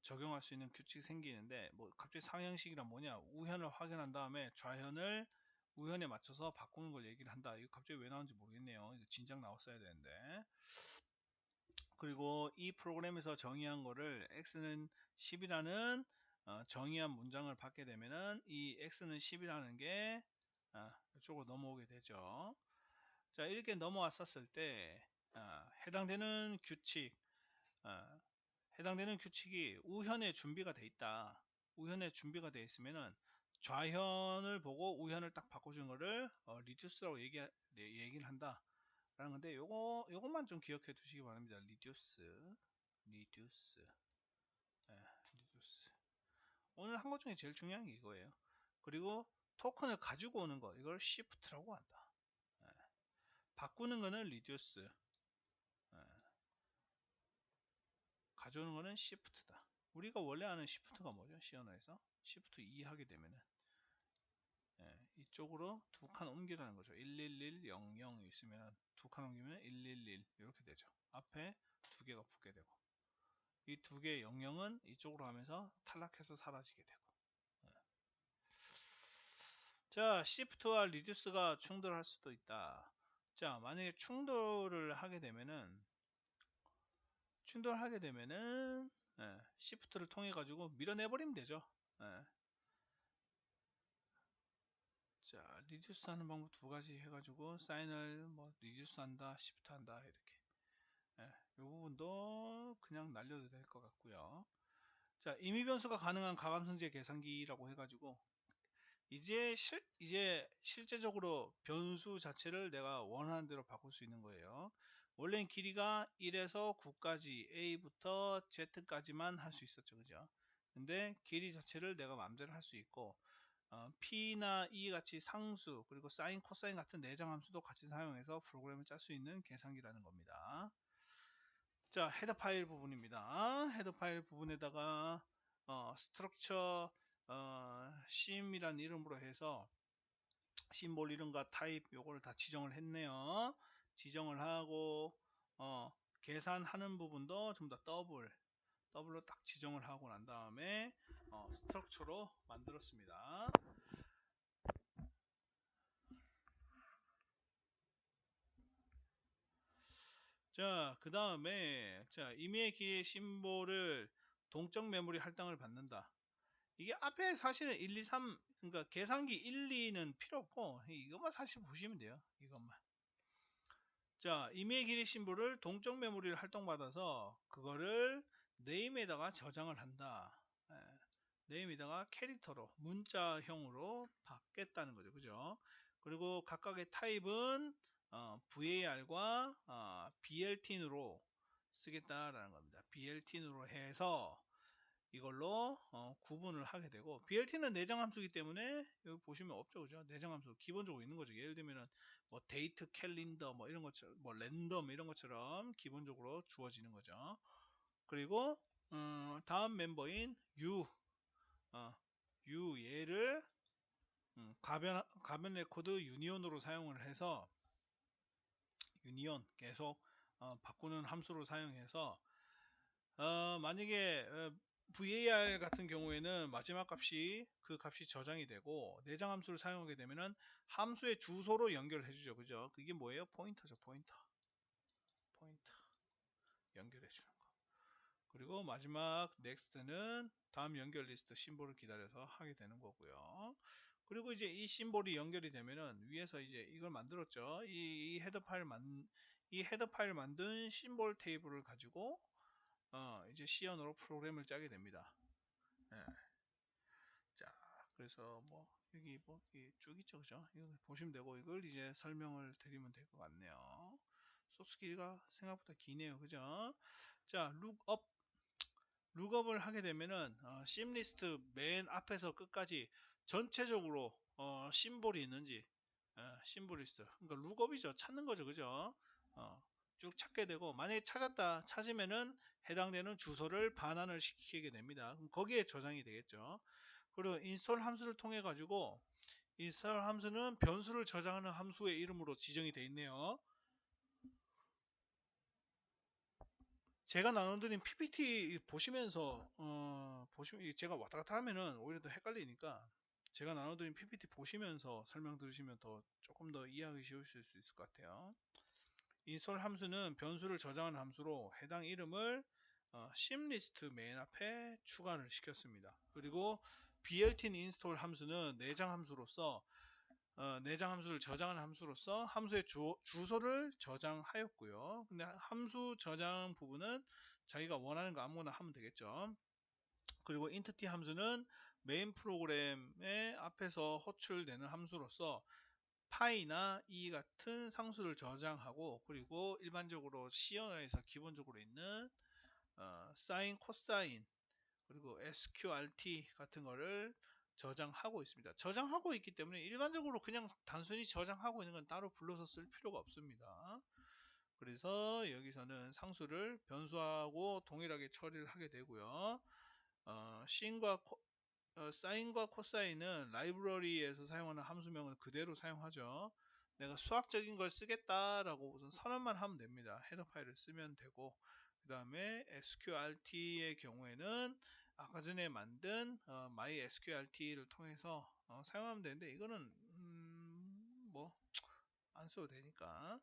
적용할 수 있는 규칙이 생기는데, 뭐 갑자기 상향식이란 뭐냐, 우현을 확인한 다음에 좌현을 우현에 맞춰서 바꾸는 걸 얘기를 한다. 이거 갑자기 왜 나온지 모르겠네요. 이거 진작 나왔어야 되는데. 그리고 이 프로그램에서 정의한 거를 x는 10이라는 정의한 문장을 받게 되면은 이 x는 10이라는 게 이쪽으로 넘어오게 되죠. 자, 이렇게 넘어왔었을 때 해당되는 규칙, 어, 해당되는 규칙이 우현에 준비가 돼 있다. 우현에 준비가 돼 있으면은 좌현을 보고 우현을 딱 바꿔주는 거를 리듀스라고 얘기를 한다 라는 건데, 요것만 좀 기억해 두시기 바랍니다. 리듀스. 예, 리듀스. 오늘 한 것 중에 제일 중요한 게 이거예요. 그리고 토큰을 가지고 오는 거, 이걸 shift라고 한다. 예, 바꾸는 거는 리듀스, 가져오는 거는 shift다. 우리가 원래 아는 shift가 뭐죠? C 언어에서 shift 2 하게 되면은 이쪽으로 두 칸 옮기라는 거죠. 111, 00 있으면 두 칸 옮기면 111 이렇게 되죠. 앞에 두 개가 붙게 되고, 이 두 개의 00은 이쪽으로 하면서 탈락해서 사라지게 되고. 자, shift와 reduce가 충돌할 수도 있다. 자, 만약에 충돌하게 되면은 shift를 통해 가지고 밀어내버리면 되죠. 자, reduce 하는 방법 두 가지 해가지고 사인을 뭐 reduce 한다, shift 한다 이렇게. 이 부분도 그냥 날려도 될 것 같고요. 자, 임의 변수가 가능한 가감성질 계산기라고 해가지고 이제 실제적으로 변수 자체를 내가 원하는 대로 바꿀 수 있는 거예요. 원래는 길이가 1에서 9까지 A부터 Z까지만 할 수 있었죠, 그죠? 근데 길이 자체를 내가 마음대로 할 수 있고, P나 E 같이 상수, 그리고 사인, 코사인 같은 내장 함수도 같이 사용해서 프로그램을 짤 수 있는 계산기라는 겁니다. 자, 헤더 파일 부분입니다. 헤더 파일 부분에다가 스트럭처 심이란 이름으로 해서 심볼 이름과 타입 요거를 다 지정을 했네요. 지정을 하고 계산하는 부분도 전부 다 더블로 딱 지정을 하고 난 다음에 스트럭처로 만들었습니다. 자, 그 다음에 임의의 길이의 심볼을 동적 메모리 할당을 받는다. 이게 앞에 사실은 1, 2, 3, 그러니까 계산기 1, 2는 필요 없고 이것만 사실 보시면 돼요. 이것만. 자, 임의의 길이 심볼을 동적 메모리를 활동받아서 그거를 네임에다가 저장을 한다. 네임에다가 캐릭터로 문자형으로 받겠다는 거죠. 그죠? 그리고 각각의 타입은 VAR과 BLT인으로 쓰겠다라는 겁니다. BLT인으로 해서 이걸로 구분을 하게 되고, BLT는 내장 함수이기 때문에 여기 보시면 없죠, 그죠? 내장 함수 기본적으로 있는 거죠. 예를 들면은 뭐 데이트 캘린더 뭐 이런 것처럼, 뭐 랜덤 이런 것처럼 기본적으로 주어지는 거죠. 그리고 다음 멤버인 U 가변 레코드 유니온으로 사용을 해서 유니온 계속 바꾸는 함수로 사용해서 만약에 var 같은 경우에는 마지막 값이 그 값이 저장이 되고 내장 함수를 사용하게 되면은 함수의 주소로 연결해 주죠. 그죠? 그게 뭐예요? 포인터죠. 포인터 연결해 주는 거. 그리고 마지막 next는 다음 연결 리스트 심볼을 기다려서 하게 되는 거고요. 그리고 이제 이 심볼이 연결이 되면은 위에서 이제 이걸 만들었죠. 이 헤더 파일 만든 심볼 테이블을 가지고 이제 C언어로 프로그램을 짜게 됩니다. 예. 자, 그래서 뭐 여기 쭉 있죠, 그죠? 이거 보시면 되고 이걸 이제 설명을 드리면 될 것 같네요. 소스 길이가 생각보다 기네요, 그죠? 자, 룩업을 하게 되면은 심리스트 맨 앞에서 끝까지 전체적으로 심볼이 있는지 심볼리스트 그러니까 룩업이죠. 찾는 거죠, 그죠? 쭉 찾게 되고 만약에 찾으면은 해당되는 주소를 반환을 시키게 됩니다. 그럼 거기에 저장이 되겠죠. 그리고 인스톨 함수를 통해 가지고 인스톨 함수는 변수를 저장하는 함수의 이름으로 지정이 되어 있네요. 제가 나눠드린 PPT 보시면서 보시면 제가 왔다 갔다 하면은 오히려 더 헷갈리니까 제가 나눠드린 PPT 보시면서 설명 들으시면 더 조금 더 이해하기 쉬우실 수 있을 것 같아요. 인스톨 함수는 변수를 저장하는 함수로 해당 이름을 심리스트 맨 앞에 추가를 시켰습니다. 그리고 built-in install 함수는 내장 함수로서 내장 함수를 저장하는 함수로서 함수의 주소를 저장하였고요. 근데 함수 저장 부분은 자기가 원하는 거 아무거나 하면 되겠죠. 그리고 인트티 함수는 메인 프로그램의 앞에서 호출되는 함수로서 파이나 이 같은 상수를 저장하고 그리고 일반적으로 C언어에서 기본적으로 있는 사인, 코사인 그리고 sqrt 같은 거를 저장하고 있습니다. 저장하고 있기 때문에 일반적으로 그냥 단순히 저장하고 있는 건 따로 불러서 쓸 필요가 없습니다. 그래서 여기서는 상수를 변수하고 동일하게 처리를 하게 되고요. 사인과 코사인은 라이브러리에서 사용하는 함수명을 그대로 사용하죠. 내가 수학적인 걸 쓰겠다라고 우선 선언만 하면 됩니다. 헤더 파일을 쓰면 되고 그 다음에 sqrt의 경우에는 아까 전에 만든 mysqrt를 통해서 사용하면 되는데 이거는 뭐 안 써도 되니까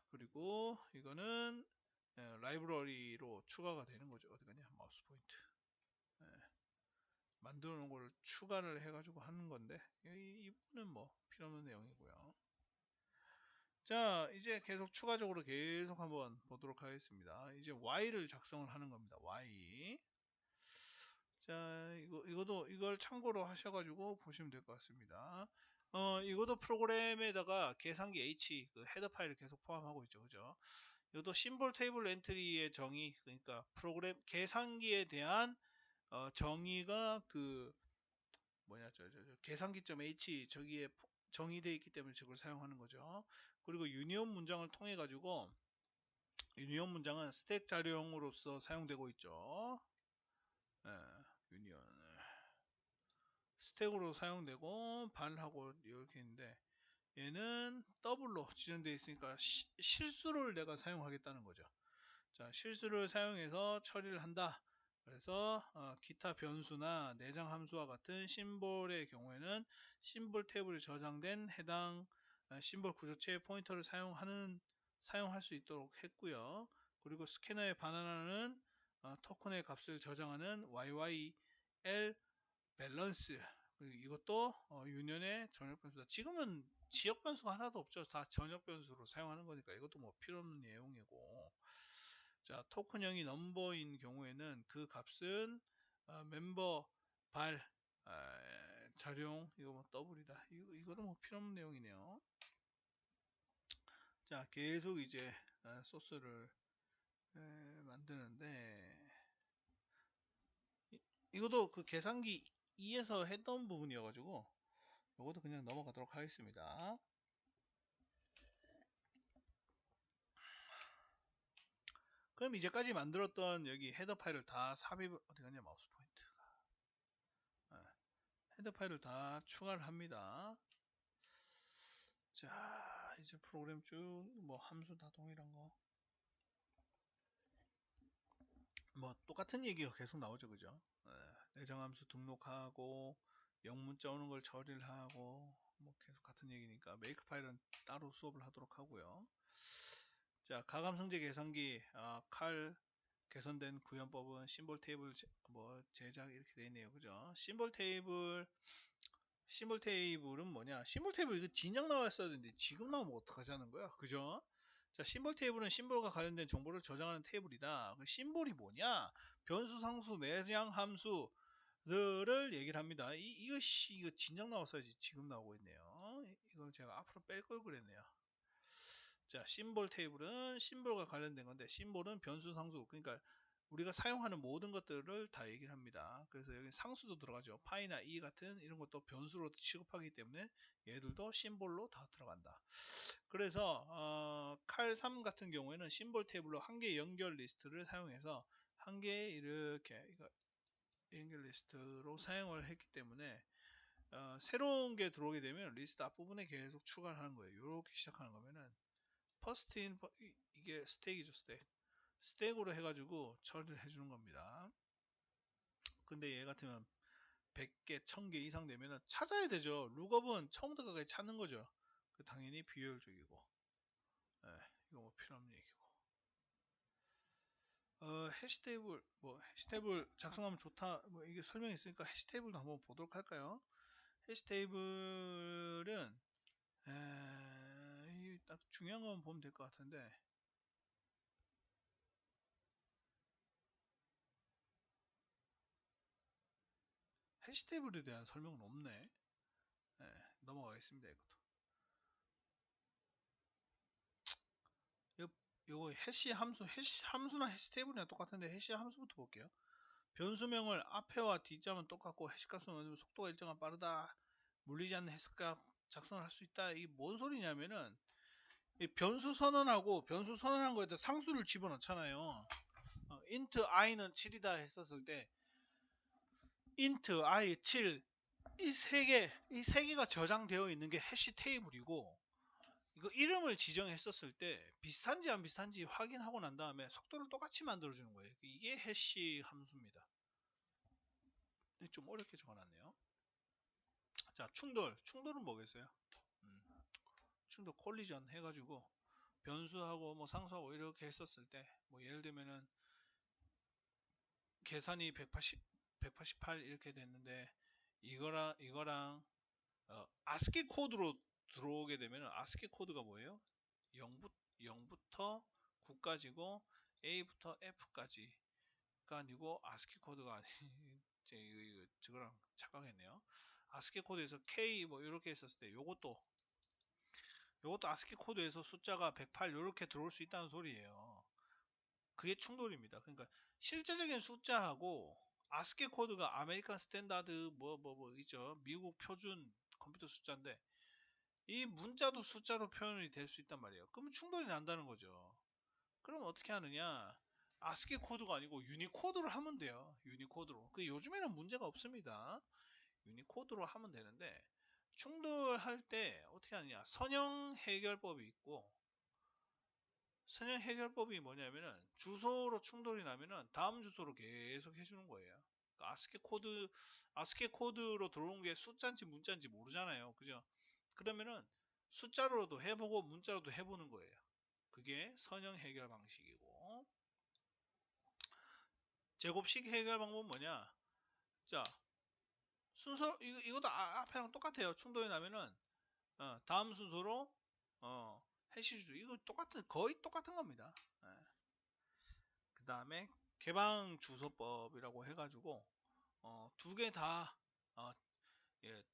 그리고 이거는 라이브러리로 추가가 되는 거죠. 어디 가냐 마우스 포인트 만들어 놓은 걸 추가를 해가지고 하는 건데 이 부분은 뭐 필요 없는 내용이고요. 자 이제 계속 추가적으로 계속 한번 보도록 하겠습니다. 이제 Y를 작성을 하는 겁니다. Y 자 이걸 참고로 하셔가지고 보시면 될 것 같습니다. 이것도 프로그램에다가 계산기 H 그 헤더 파일을 계속 포함하고 있죠, 그죠? 이것도 심볼 테이블 엔트리의 정의 그러니까 프로그램 계산기에 대한 정의가 그 뭐냐 계산기점 H 저기에 정의되어 있기 때문에 저걸 사용하는 거죠. 그리고 유니온 문장을 통해 가지고 유니온 문장은 스택 자료형으로서 사용되고 있죠. 예, 유니온 스택으로 사용되고 발하고 이렇게 있는데 얘는 더블로 지정되어 있으니까 실수를 내가 사용하겠다는 거죠. 자, 실수를 사용해서 처리를 한다. 그래서 기타 변수나 내장 함수와 같은 심볼의 경우에는 심볼 태블에 저장된 해당 심볼 구조체의 포인터를 사용할 수 있도록 했고요. 그리고 스캐너에 반환하는 토큰의 값을 저장하는 YYL 밸런스 이것도 유년의 전역 변수다. 지금은 지역 변수가 하나도 없죠. 다 전역 변수로 사용하는 거니까 이것도 뭐 필요 없는 내용이고 자 토큰형이 넘버인 경우에는 그 값은 멤버 발 자룡 이거 뭐 더블이다. 이거도 뭐 필요 없는 내용이네요. 자 계속 이제 소스를 만드는데 이것도 그 계산기 2에서 했던 부분이어가지고 이것도 그냥 넘어가도록 하겠습니다. 그럼 이제까지 만들었던 여기 헤더 파일을 다 삽입을 어디 갔냐 마우스 포인트 헤더 파일을 다 추가를 합니다. 자, 이제 프로그램 쭉 뭐 함수 다 동일한 거 뭐 똑같은 얘기가 계속 나오죠, 그죠? 내정함수 등록하고 영문자 오는 걸 처리를 하고 뭐 계속 같은 얘기니까 메이크 파일은 따로 수업을 하도록 하고요. 자, 가감성제 계산기 칼 개선된 구현법은 심볼 테이블 뭐 제작 이렇게 되어 있네요, 그죠? 심볼 테이블은 뭐냐? 심볼 테이블 이거 진작 나왔어야 되는데 지금 나오면 어떡하자는 거야, 그죠? 자, 심볼 테이블은 심볼과 관련된 정보를 저장하는 테이블이다. 그 심볼이 뭐냐? 변수, 상수, 내장 함수들을 얘기를 합니다. 이거 진작 나왔어야지 지금 나오고 있네요. 이걸 제가 앞으로 뺄 걸 그랬네요. 자, 심볼 테이블은 심볼과 관련된 건데, 심볼은 변수, 상수, 그러니까 우리가 사용하는 모든 것들을 다 얘기를 합니다. 그래서 여기 상수도 들어가죠. 파이나 이 같은 이런 것도 변수로 취급하기 때문에 얘들도 심볼로 다 들어간다. 그래서 칼3 같은 경우에는 심볼 테이블로 한 개 연결 리스트를 사용해서 한 개 이렇게 이거 연결 리스트로 사용을 했기 때문에 새로운 게 들어오게 되면 리스트 앞부분에 계속 추가를 하는 거예요. 이렇게 시작하는 거면은 퍼스트 인 이게 스택이죠, 스택으로 해가지고 처리를 해주는 겁니다. 근데 얘 같으면 100개 1000개 이상 되면 찾아야 되죠. 룩업은 처음부터 끝까지 찾는 거죠. 당연히 비효율적이고 이거 뭐 필요없는 얘기고 해시 테이블 뭐 해시 테이블 작성하면 좋다 뭐 이게 설명이 있으니까 해시 테이블도 한번 보도록 할까요? 해시 테이블은 딱 중요한 것만 보면 될 것 같은데 해시 테이블에 대한 설명은 없네. 넘어가겠습니다. 이것도 요거 해시 함수나 해시 테이블이랑 똑같은데 해시 함수부터 볼게요. 변수명을 앞에와 뒷자만 똑같고 해시값을 넣으면 속도가 일정한 빠르다 물리지 않는 해시값 작성을 할 수 있다. 이게 뭔 소리냐면은 이 변수 선언하고 변수 선언한 거에다 상수를 집어넣잖아요. int i는 7이다 했었을 때 int i 7 이 세 개가 저장되어 있는 게 해시 테이블이고 이거 이름을 지정했었을 때 비슷한지 안 비슷한지 확인하고 난 다음에 속도를 똑같이 만들어주는 거예요. 이게 해시 함수입니다. 좀 어렵게 적어놨네요. 자, 충돌은 뭐겠어요? 충돌 콜리전 해가지고 변수하고 뭐 상수하고 이렇게 했었을 때 뭐 예를 들면은 계산이 188 이렇게 됐는데 이거랑 아스키 코드로 들어오게 되면 아스키 코드가 뭐예요? 0부터 9까지고 A부터 F까지가 아니고 아스키 코드가 아니 저거랑 착각했네요. 아스키 코드에서 K 뭐 이렇게 했었을 때 요것도 아스키 코드에서 숫자가 108 이렇게 들어올 수 있다는 소리예요. 그게 충돌입니다. 그러니까 실제적인 숫자하고 아스키 코드가 아메리칸 스탠다드 뭐 있죠. 미국 표준 컴퓨터 숫자인데 이 문자도 숫자로 표현이 될 수 있단 말이에요. 그럼 충돌이 난다는 거죠. 그럼 어떻게 하느냐? 아스키 코드가 아니고 유니코드로 하면 돼요. 유니코드로. 그 요즘에는 문제가 없습니다. 유니코드로 하면 되는데 충돌할 때 어떻게 하느냐? 선형 해결법이 있고 선형 해결법이 뭐냐면은 주소로 충돌이 나면은 다음 주소로 계속 해주는 거예요. 그러니까 아스키 코드로 들어온 게 숫자인지 문자인지 모르잖아요. 그죠? 그러면은 숫자로도 해보고 문자로도 해보는 거예요. 그게 선형 해결 방식이고 제곱식 해결 방법은 뭐냐? 자, 순서 이것도 앞에랑 똑같아요. 충돌이 나면은 다음 순서로 해시 주소 이거 거의 똑같은 겁니다. 그 다음에 개방 주소법이라고 해가지고 두 개 다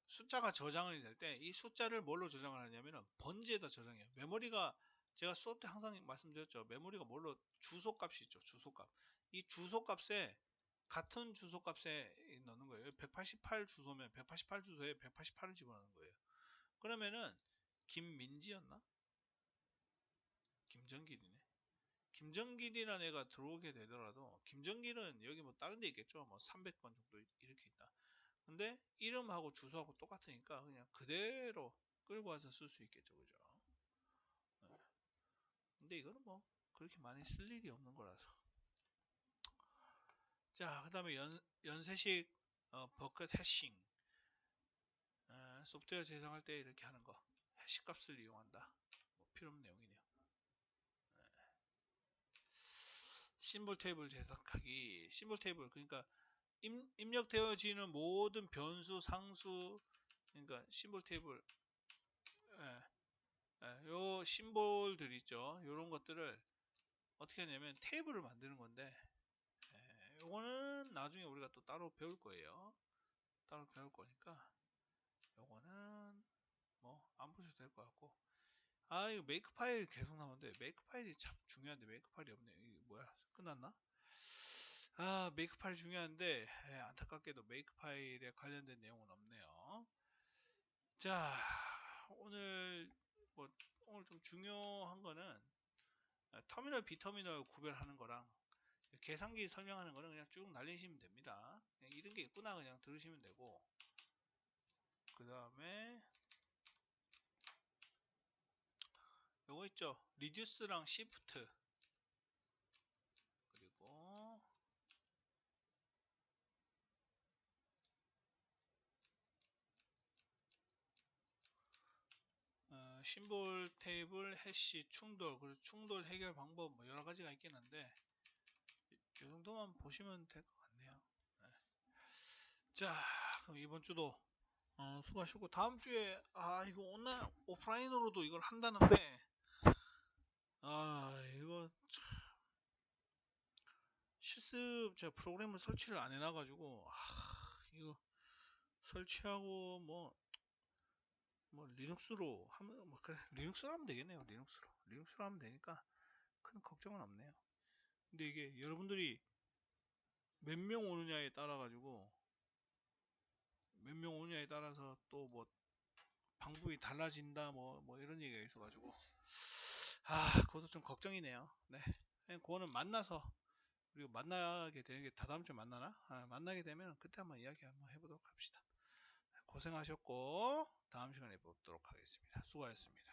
숫자가 저장이 될 때 이 숫자를 뭘로 저장을 하냐면은 번지에다 저장해요. 메모리가 제가 수업 때 항상 말씀드렸죠. 메모리가 뭘로 주소값이 있죠. 주소값. 이 주소값에 같은 주소값에 넣는 거예요. 188 주소면 188 주소에 188을 집어넣는 거예요. 그러면은 김민지였나? 김정길이네. 김정길이라는 애가 들어오게 되더라도 김정길은 여기 뭐 다른 데 있겠죠. 뭐 300번 정도 이렇게 있다. 근데 이름하고 주소하고 똑같으니까 그냥 그대로 끌고 와서 쓸 수 있겠죠, 그죠? 네. 근데 이거는 뭐 그렇게 많이 쓸 일이 없는 거라서. 자, 그 다음에 연쇄식 버켓 해싱. 소프트웨어 재생할 때 이렇게 하는 거. 해시 값을 이용한다. 뭐 필요 없는 내용이네요. 심볼 테이블 재생하기. 심볼 테이블, 그러니까 입력되어지는 모든 변수, 상수, 그러니까 심볼 테이블, 예, 요 심볼들 있죠. 요런 것들을 어떻게 하냐면 테이블을 만드는 건데, 요거는 나중에 우리가 또 따로 배울 거예요. 따로 배울 거니까 요거는 뭐 안 보셔도 될 것 같고. 아, 이거 메이크 파일 계속 나오는데 메이크 파일이 참 중요한데 메이크 파일이 없네. 이게 뭐야, 끝났나? 아, 메이크 파일 중요한데 안타깝게도 메이크 파일에 관련된 내용은 없네요. 자, 오늘 뭐 오늘 좀 중요한 거는 터미널 비터미널 구별하는 거랑 계산기 설명하는 거는 그냥 쭉 날리시면 됩니다. 그냥 이런 게 있구나 그냥 들으시면 되고, 그 다음에 요거 있죠, 리듀스랑 시프트, 그리고 심볼 테이블 해시 충돌, 그리고 충돌 해결 방법 뭐 여러 가지가 있긴 한데 이 정도만 보시면 될 것 같네요. 네. 자, 그럼 이번 주도 수고하시고, 다음 주에 이거 온라인 오프라인으로도 이걸 한다는데 이거 실습 제가 프로그램을 설치를 안 해놔가지고 이거 설치하고 뭐 리눅스로 하면 뭐 그래, 리눅스로 하면 되겠네요. 리눅스로 하면 되니까 큰 걱정은 없네요. 근데 이게 여러분들이 몇 명 오느냐에 따라 가지고 몇 명 오느냐에 따라서 또 뭐 방법이 달라진다 뭐 이런 얘기가 있어가지고 그것도 좀 걱정이네요. 네, 그냥 그거는 만나서, 그리고 만나게 되는 게 다 다음 주에 만나나? 만나게 되면 그때 한번 이야기 한번 해보도록 합시다. 고생하셨고 다음 시간에 뵙도록 하겠습니다. 수고하셨습니다.